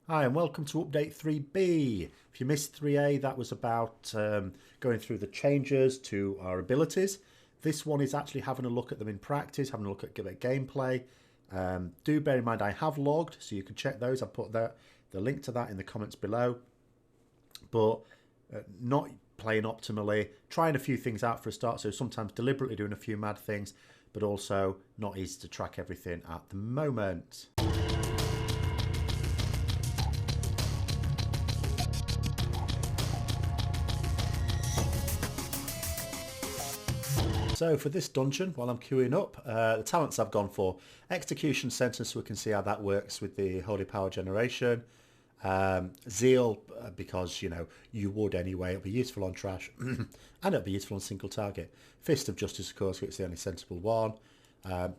Hi and welcome to update 3B. If you missed 3A, that was about going through the changes to our abilities. This one is actually having a look at them in practice, having a look at gameplay. Do bear in mind I have logged, so you can check those. I've put the link to that in the comments below. But not playing optimally, trying a few things out for a start, so sometimes deliberately doing a few mad things, but also not easy to track everything at the moment. So for this dungeon, while I'm queuing up, the talents I've gone for: Execution Sentence, so we can see how that works with the Holy Power generation. Zeal, because, you know, you would anyway. It'll be useful on trash, and it'll be useful on single target. Fist of Justice, of course, which is the only sensible one.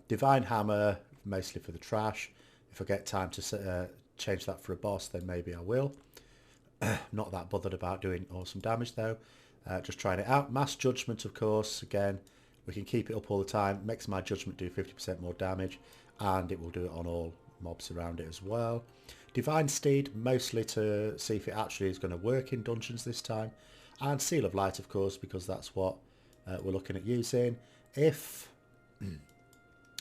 Divine Hammer, mostly for the trash. If I get time to change that for a boss, then maybe I will. Not that bothered about doing awesome damage, though. Just trying it out. Mass Judgment, of course, again. We can keep it up all the time. Makes my judgment do 50% more damage, and it will do it on all mobs around it as well. Divine Steed, mostly to see if it actually is going to work in dungeons this time. And Seal of Light, of course, because that's what we're looking at using. If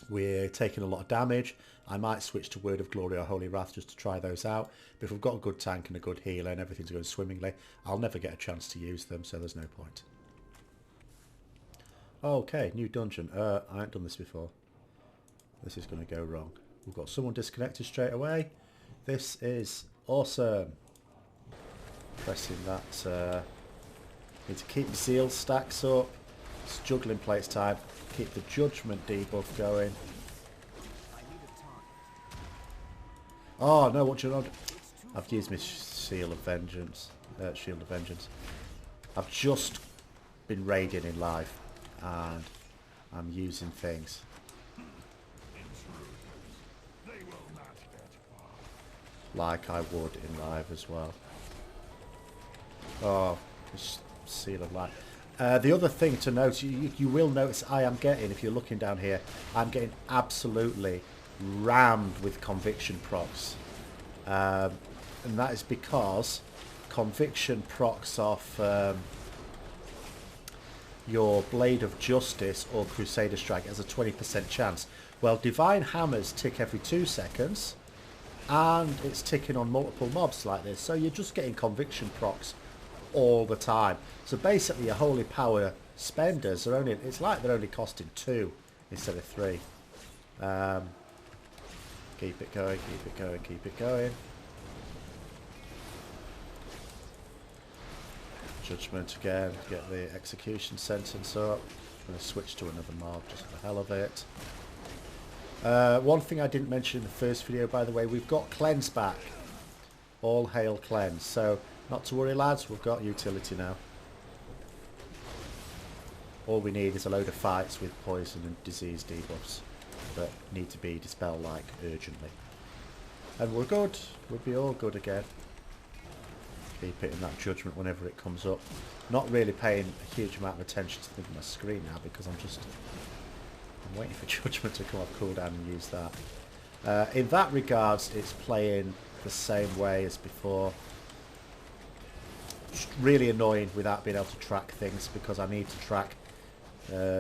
we're taking a lot of damage, I might switch to Word of Glory or Holy Wrath just to try those out. But if we've got a good tank and a good healer and everything's going swimmingly, I'll never get a chance to use them, so there's no point. Okay, new dungeon. I haven't done this before. This is going to go wrong. We've got someone disconnected straight away. This is awesome. Pressing that. Need to keep the Zeal stacks up. It's juggling plates time. Keep the Judgment debuff going. Oh no, what do you know? I've used my Seal of Vengeance. Shield of Vengeance. I've just been raiding in live, and I'm using things. Like I would in live as well. Oh, Seal of Light. The other thing to note, you will notice I am getting, if you're looking down here, I'm getting absolutely rammed with conviction procs. And that is because conviction procs off your Blade of Justice or Crusader Strike has a 20% chance. Well, Divine Hammers tick every 2 seconds, and it's ticking on multiple mobs like this, so you're just getting conviction procs all the time. So basically your Holy Power spenders are only, it's like they're only costing 2 instead of 3. Keep it going, keep it going, keep it going. Judgment again, get the Execution Sentence up. I'm going to switch to another mob just for the hell of it. One thing I didn't mention in the first video, by the way, we've got Cleanse back. All hail Cleanse. So, not to worry lads, we've got utility now. All we need is a load of fights with poison and disease debuffs that need to be dispelled like urgently. And we're good. We'll be all good again. Keep it in that judgment whenever it comes up. Not really paying a huge amount of attention to my screen now because I'm waiting for judgment to come off cooldown and use that. In that regards, it's playing the same way as before. Just really annoying without being able to track things because I need to track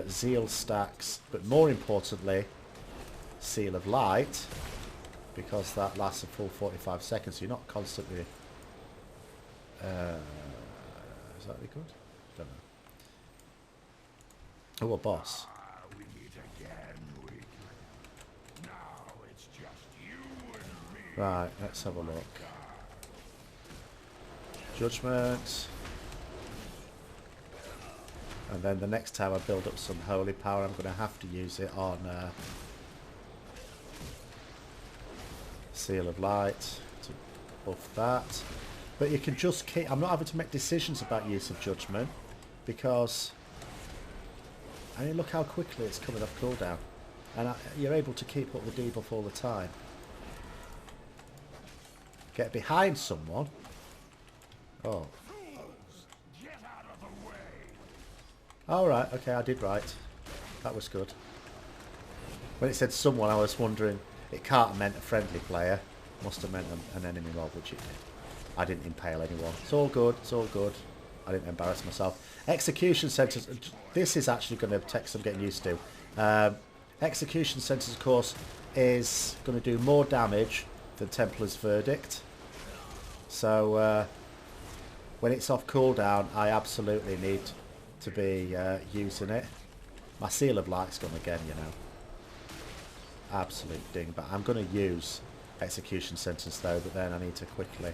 Zeal stacks, but more importantly, Seal of Light, because that lasts a full 45 seconds, so you're not constantly... is that really good? Don't know. Oh, a boss. We meet again, weakling. Now it's just you and me. Right, let's have a look. Judgment. And then the next time I build up some Holy Power, I'm going to have to use it on Seal of Light to buff that. But you can just keep... I'm not having to make decisions about use of Judgment because... I mean, look how quickly it's coming off cooldown. And you're able to keep up the debuff all the time. Get behind someone. Oh. Alright, okay, I did right. That was good. When it said someone, I was wondering, it can't have meant a friendly player. Must have meant an enemy mob, which it did. I didn't impale anyone. It's all good. It's all good. I didn't embarrass myself. Execution centres. This is actually going to take some getting used to. Execution centres, of course, is going to do more damage than Templar's Verdict. So when it's off cooldown, I absolutely need to be using it. My Seal of Light's gone again, you know. Absolute ding. But I'm going to use Execution Sentence though, but then I need to quickly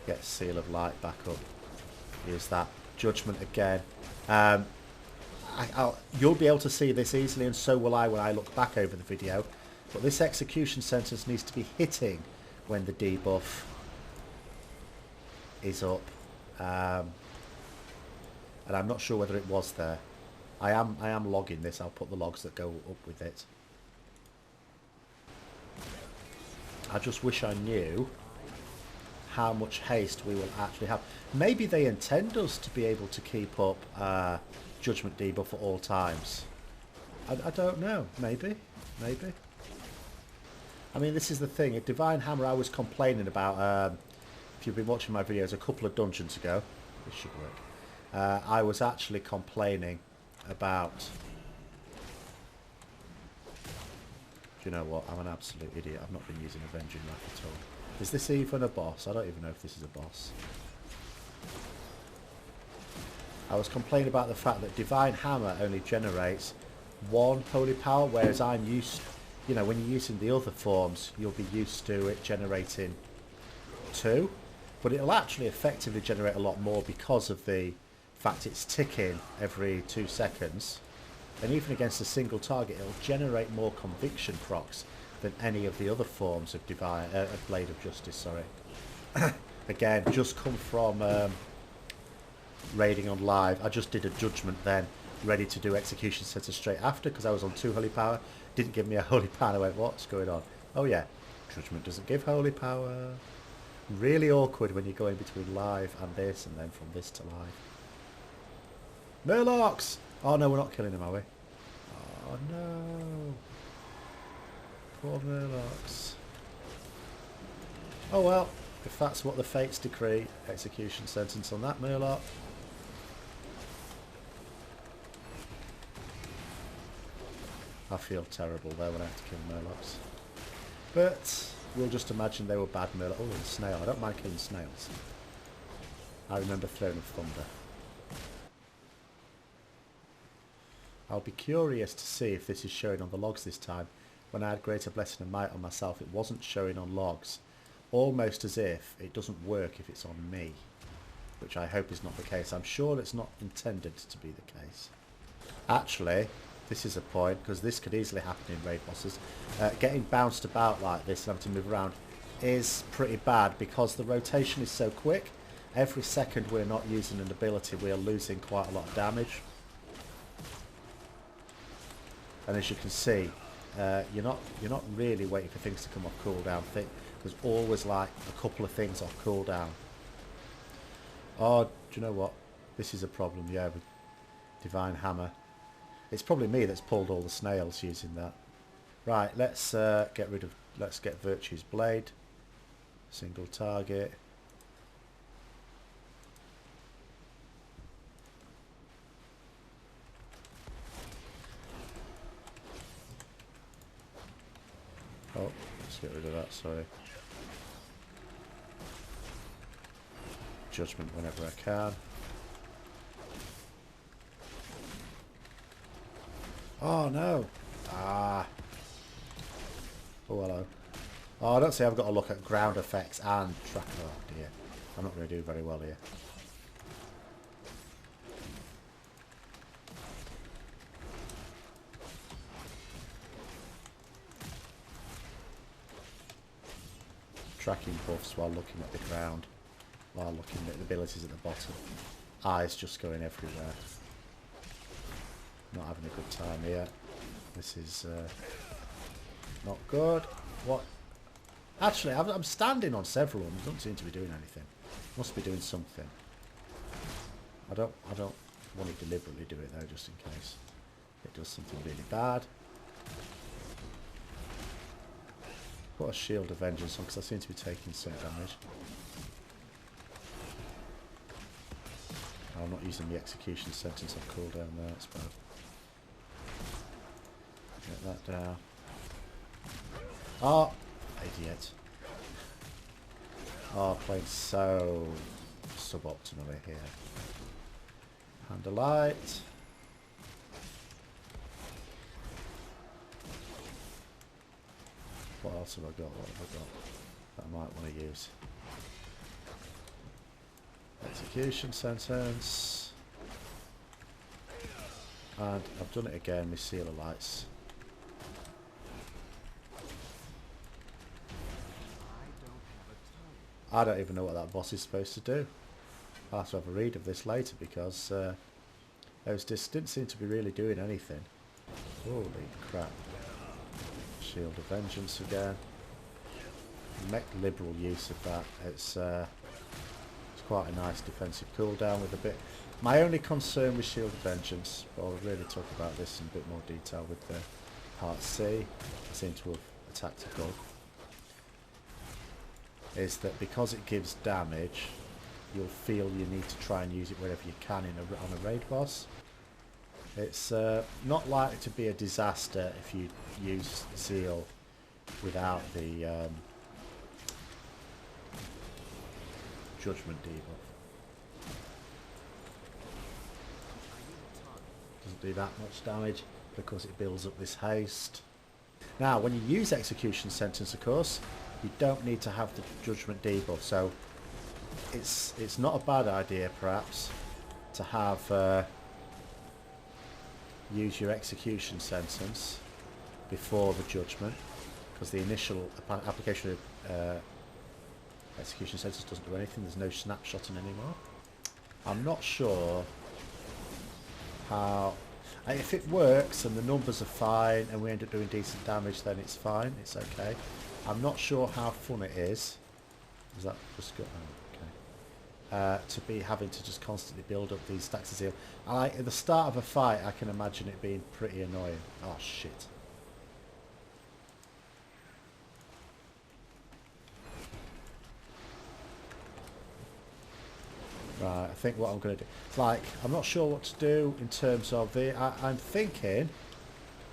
get Seal of Light back up. Use that. Judgment again. You'll be able to see this easily, and so will I when I look back over the video. But this Execution Sentence needs to be hitting when the debuff is up. And I'm not sure whether it was there. I am logging this. I'll put the logs that go up with it. I just wish I knew how much haste we will actually have. Maybe they intend us to be able to keep up Judgment debuff at all times. I don't know. Maybe. I mean, this is the thing. At Divine Hammer, I was complaining about, if you've been watching my videos a couple of dungeons ago, this should work, I was actually complaining about... Do you know what? I'm an absolute idiot. I've not been using Avenging Wrath at all. Is this even a boss? I don't even know if this is a boss. I was complaining about the fact that Divine Hammer only generates one holy power, whereas I'm used... You know, when you're using the other forms, you'll be used to it generating two. But it'll actually effectively generate a lot more because of the fact it's ticking every 2 seconds. And even against a single target, it'll generate more conviction procs than any of the other forms of Blade of Justice. Sorry. Again, just come from raiding on live. I just did a judgment then, ready to do Execution Center straight after because I was on 2 holy power. Didn't give me a holy power. I went, what's going on? Oh yeah, judgment doesn't give holy power. Really awkward when you're going between live and this, and then from this to live. Murlocs! Oh no, we're not killing them, are we? Oh no. Poor Murlocs. Oh well, if that's what the fates decree, Execution Sentence on that Murloc. I feel terrible there when I have to kill Murlocs. But we'll just imagine they were bad Murlocs. Oh, and snail. I don't mind killing snails. I remember Throne of Thunder. I'll be curious to see if this is showing on the logs this time. When I had Greater Blessing and Might on myself, it wasn't showing on logs. Almost as if it doesn't work if it's on me. Which I hope is not the case. I'm sure it's not intended to be the case. Actually, this is a point, because this could easily happen in raid bosses. Getting bounced about like this and having to move around is pretty bad because the rotation is so quick. Every second we're not using an ability, we're losing quite a lot of damage. And as you can see, you're not really waiting for things to come off cooldown. There's always like a couple of things off cooldown. Oh, do you know what? This is a problem, yeah, with Divine Hammer. It's probably me that's pulled all the snails using that. Right, let's get Virtue's Blade. Single target. Oh, let's get rid of that, sorry. Judgment whenever I can. Oh no! Ah! Oh hello. Oh, I don't see I've got to look at ground effects and track. Oh dear. I'm not going to do very well here. Tracking buffs while looking at the ground, while looking at the abilities at the bottom. Eyes just going everywhere. Not having a good time here. This is not good. What? Actually, I'm standing on several of them. Don't seem to be doing anything. Must be doing something. I don't want to deliberately do it though, just in case it does something really bad. put a shield of vengeance on because I seem to be taking some damage. I'm not using the execution sentence on cooldown there, it's bad. Get that down. Oh, idiot. Oh, playing so suboptimally here. Hand of light. What else have I got? What have I got that I might want to use? Execution sentence. And I've done it again, my seal of lights. I don't even know what that boss is supposed to do. I'll have to have a read of this later because those discs didn't seem to be really doing anything. Holy crap. Shield of Vengeance again. Make liberal use of that. It's quite a nice defensive cooldown with a bit... My only concern with Shield of Vengeance, but I'll really talk about this in a bit more detail with the Part C, I seem to have attacked a dog, is that because it gives damage, you'll feel you need to try and use it wherever you can on a raid boss. It's not likely to be a disaster if you use Zeal without the Judgment debuff. Doesn't do that much damage because it builds up this haste. Now, when you use Execution Sentence, of course, you don't need to have the Judgment debuff, so it's not a bad idea, perhaps, to have use your Execution Sentence before the Judgment, because the initial application of Execution Sentence doesn't do anything. There's no snapshotting anymore. I'm not sure how... If it works and the numbers are fine and we end up doing decent damage, then it's fine, it's okay. I'm not sure how fun it is. Is that just good? Oh, okay. To be having to just constantly build up these stacks of zeal. At the start of a fight, I can imagine it being pretty annoying. Oh shit. Right, I think what I'm going to do... It's like, I'm not sure what to do in terms of the... I'm thinking,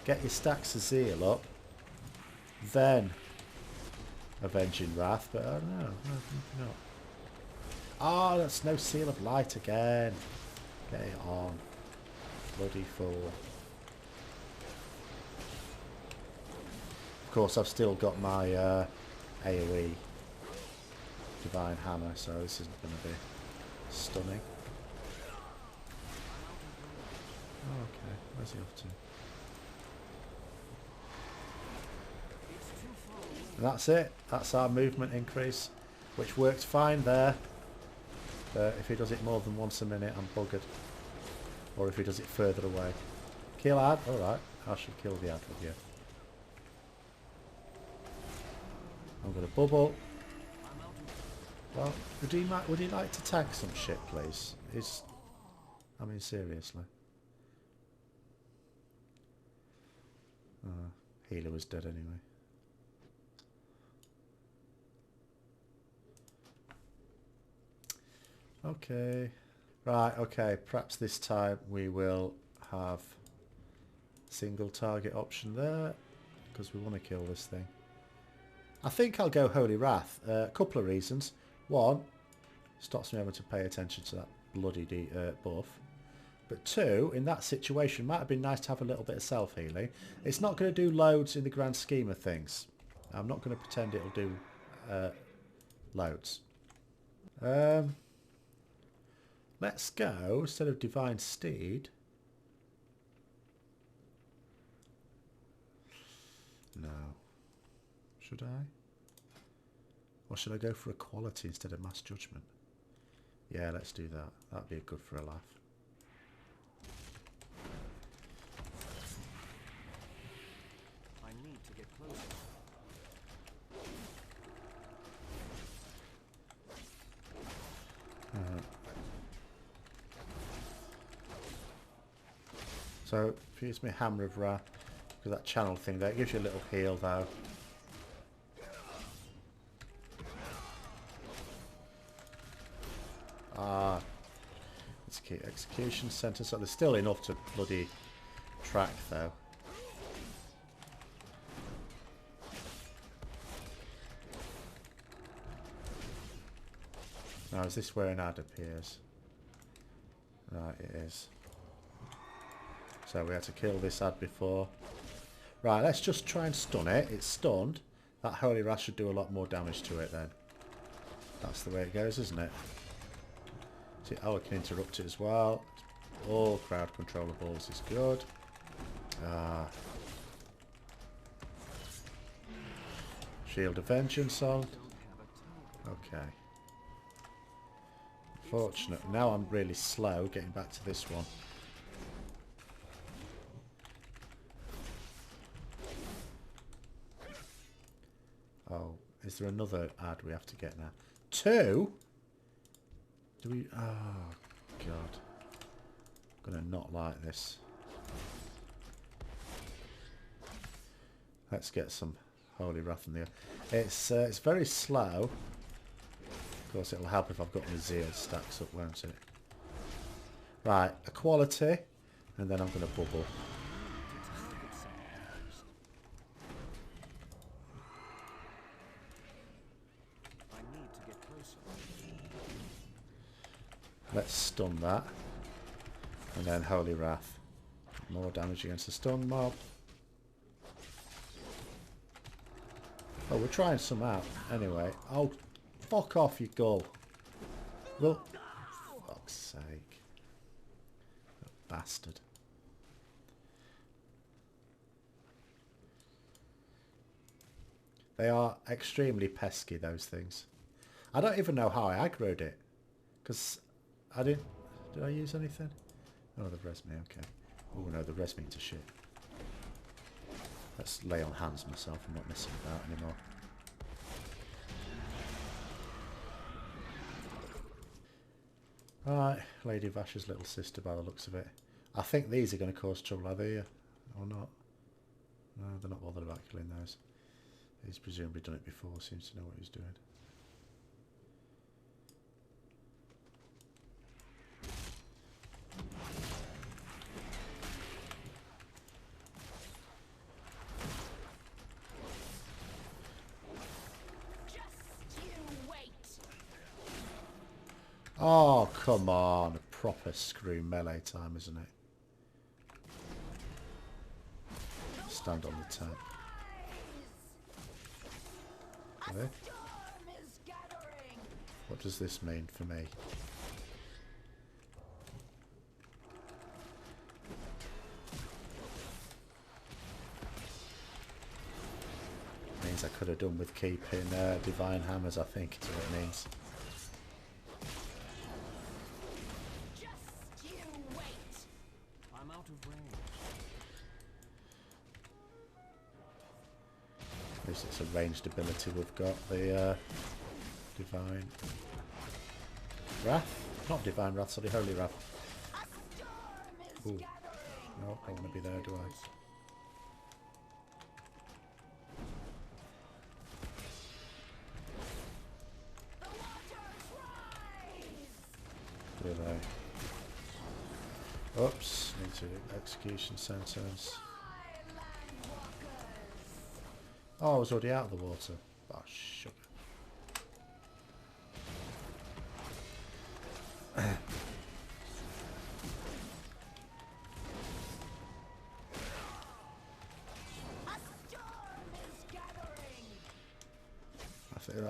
get your stacks of zeal up, then Avenging Wrath, but I don't know. I think not. Oh, that's no Seal of Light again. Get it on. Bloody fool. Of course, I've still got my AoE Divine Hammer, so this isn't going to be stunning. Oh, okay, where's he off to? And that's it. That's our movement increase, which worked fine there. But if he does it more than once a minute, I'm buggered. Or if he does it further away. Kill ad? Alright, I should kill the ad with you. I'm going to bubble. Well, would he like to tag some shit, please? I mean, seriously. Healer was dead anyway. Okay. Right, okay. Perhaps this time we will have single target option there, because we want to kill this thing. I think I'll go Holy Wrath. A couple of reasons. One, stops me having to pay attention to that bloody buff. But two, in that situation, might have been nice to have a little bit of self-healing. It's not going to do loads in the grand scheme of things. I'm not going to pretend it'll do loads. Let's go, instead of Divine Steed. No. Should I? Or should I go for Equality instead of Mass Judgment? Yeah, let's do that. That'd be good for a laugh. I need to get closer. So, if you use my Hammer of Wrath, because that channel thing there, it gives you a little heal though. Ah, let's keep execution centre. So there's still enough to bloody track though. Now is this where an ad appears? Right, it is. So we had to kill this ad before. Right, let's just try and stun it. It's stunned. That Holy Wrath should do a lot more damage to it then. That's the way it goes, isn't it? See, oh, we can interrupt it as well. All crowd controllables is good. Shield of Vengeance on. Okay. Fortunate. Now I'm really slow getting back to this one. Oh, is there another ad we have to get now? 2? Do we... Oh, God. I'm going to not like this. Let's get some Holy Wrath in there. It's very slow. Of course, it'll help if I've got my Zeal stacks up, won't it? Right, equality. And then I'm going to bubble. Let's stun that. And then Holy Wrath. More damage against the stun mob. Oh, we're trying some out. Anyway. Oh, fuck off, you gull. Well, fuck's sake. Bastard. They are extremely pesky, those things. I don't even know how I aggroed it. Because I didn't... Did I use anything? Oh, they've res me, okay. Oh no, they've res me to shit. Let's lay on hands myself. I'm not messing about anymore. Right, Lady Vash's little sister by the looks of it. I think these are going to cause trouble, are they? Or not? No, they're not bothered about killing those. He's presumably done it before, seems to know what he's doing. Oh, come on. A proper screw melee time, isn't it? Stand on the tank. Okay. What does this mean for me? Means I could have done with keeping Divine Hammers, I think is what it means. At least it's a ranged ability we've got, the Divine Wrath? Not Divine Wrath, sorry, Holy Wrath. Ooh. No, I don't want to be there, do I? Do they? Oops, need to execution sentence. Oh, I was already out of the water. Oh, sugar.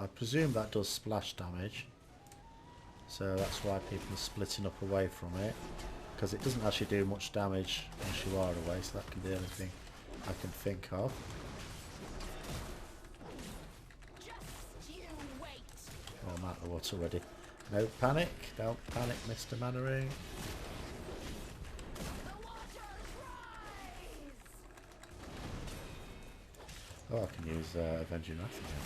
I presume that does splash damage. So that's why people are splitting up away from it. Because it doesn't actually do much damage once you are away, so that can be the only thing I can think of. Oh, I'm out of the water already. No panic. Don't panic, Mr. Mannering. Oh, I can use Avenging Wrath again.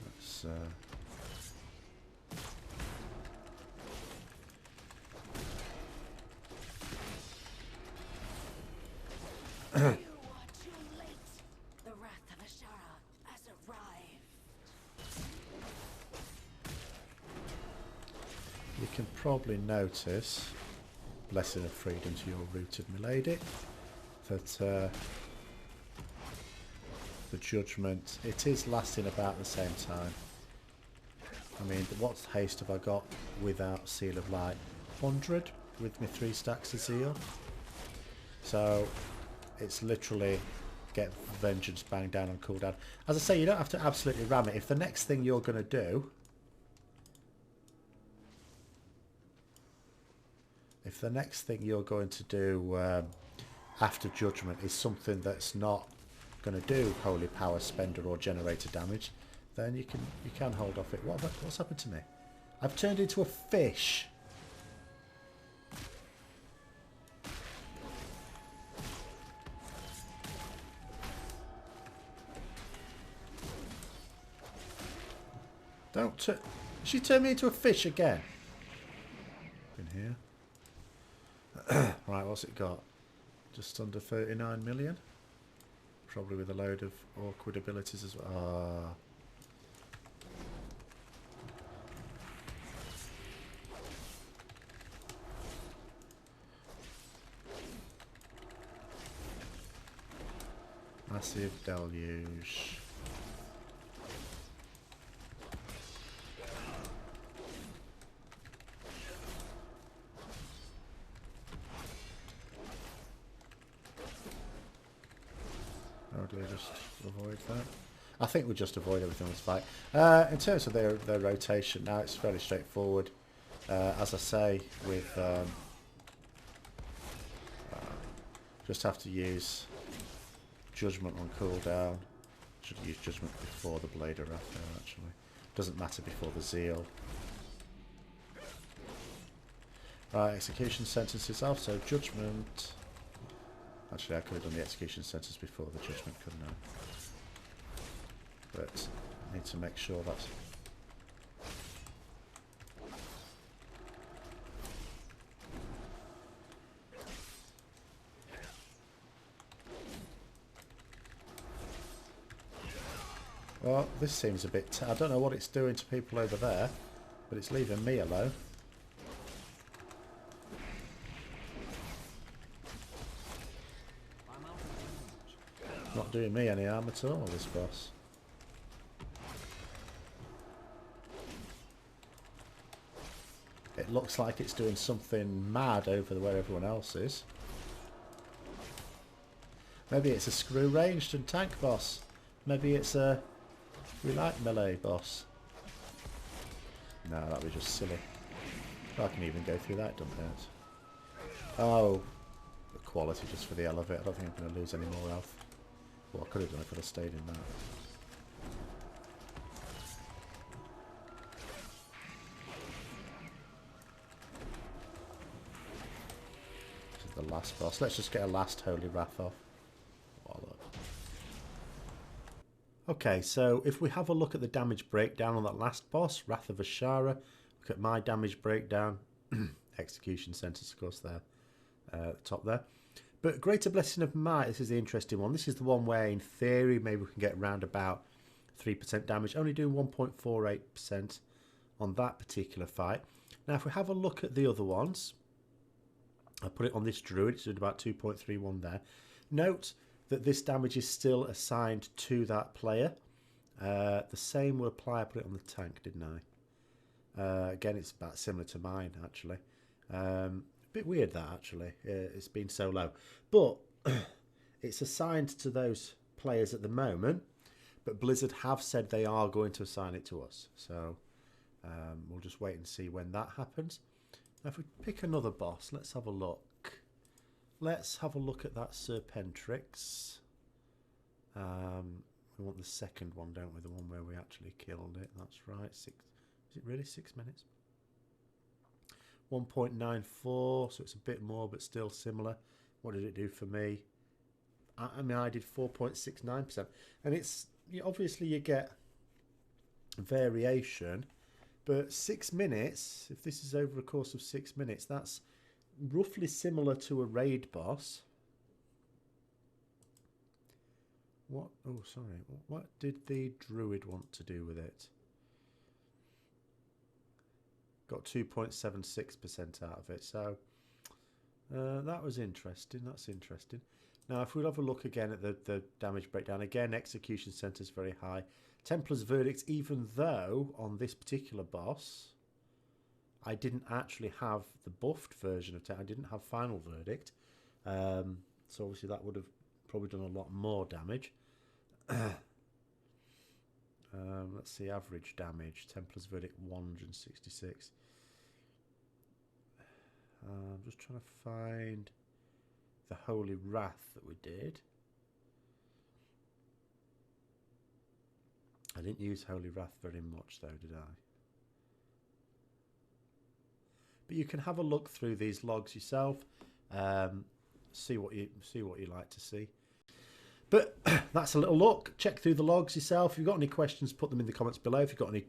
Let's probably notice, blessing of freedom to your rooted milady, that the judgment, it is lasting about the same time. I mean, what haste have I got without Seal of Light? 100 with my 3 stacks of Zeal. So it's literally get vengeance, bang down and cooldown. As I say, you don't have to absolutely ram it. If the next thing you're going to do, after judgment is something that's not going to do holy power spender or generator damage, then you can hold off it. What's happened to me? I've turned into a fish. Don't turn. She turned me into a fish again. In here. Right, what's it got? Just under 39 million. Probably with a load of awkward abilities as well. Ah. Massive deluge. Or do we just avoid that? I think we just avoid everything on this fight. In terms of their rotation, now it's fairly straightforward. As I say, with just have to use Judgment on cooldown. Should use Judgment before the Blade or after, actually. Doesn't matter before the Zeal. Right, execution sentences off, so Judgment. Actually, I could have done the execution sentence before the judgment, couldn't I? But I need to make sure that's... Well, this seems a bit... I don't know what it's doing to people over there, but it's leaving me alone. Not doing me any harm at all, this boss. It looks like it's doing something mad over where everyone else is. Maybe it's a screw ranged and tank boss. Maybe it's a we like melee boss. No, that'd be just silly. I can even go through that, don't it? Oh, the quality just for the elevator. I don't think I'm going to lose any more health. Well, I could have done if I'd have stayed in that. This is the last boss. Let's just get a last Holy Wrath off. Wallop. Okay, so if we have a look at the damage breakdown on that last boss, Wrath of Ashara, look at my damage breakdown. Execution sentence, of course, there. At the top there. But Greater Blessing of Might, this is the interesting one. This is the one where, in theory, maybe we can get around about 3% damage, only doing 1.48% on that particular fight. Now, if we have a look at the other ones, I put it on this Druid, it's doing about 2.31 there. Note that this damage is still assigned to that player. The same will apply, I put it on the tank, didn't I? Again, it's about similar to mine, actually. Bit weird that actually it's been so low, but it's assigned to those players at the moment, but Blizzard have said they are going to assign it to us, so we'll just wait and see when that happens. Now if we pick another boss, let's have a look at that Serpentrix. We want the second one, don't we? The one where we actually killed it. That's right. Is it really 6 minutes? 1.94, so it's a bit more, but still similar. What did it do for me? I mean, I did 4.69%, and it's obviously you get variation, but 6 minutes. If this is over a course of 6 minutes, that's roughly similar to a raid boss. What? Oh, sorry. What did the Druid want to do with it? Got 2.76% out of it. So that was interesting. That's interesting. Now, if we'll have a look again at the damage breakdown, again, execution centre's very high. Templar's Verdict, even though on this particular boss, I didn't actually have the buffed version of it. I didn't have Final Verdict. So obviously that would have probably done a lot more damage. Let's see, average damage. Templar's Verdict, 166. I'm just trying to find the Holy Wrath that we did. I didn't use Holy Wrath very much though, did I? But you can have a look through these logs yourself, see what you like to see. But that's a little look. Check through the logs yourself. If you've got any questions, put them in the comments below. If you've got any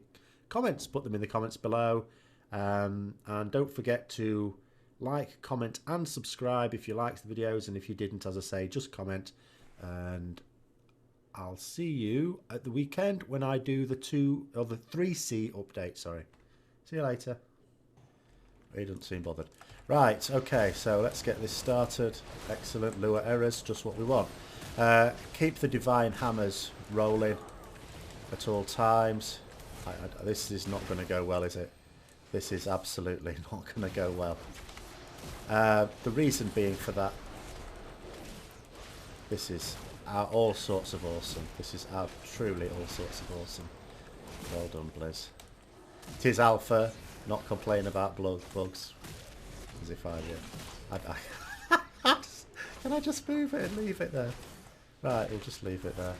comments, put them in the comments below. And don't forget to like, comment and subscribe if you liked the videos, and if you didn't, as I say, just comment. And I'll see you at the weekend when I do the 3C update. Sorry. See you later. He doesn't seem bothered. Right, okay, so let's get this started. Excellent, lure errors, just what we want. Keep the divine hammers rolling at all times. This is not going to go well, is it? This is absolutely not going to go well. The reason being for that, this is all sorts of awesome. This is truly all sorts of awesome. Well done, Blizz. It is alpha. Not complain about bugs, as if I did. Can I just move it and leave it there? Right, we'll just leave it there.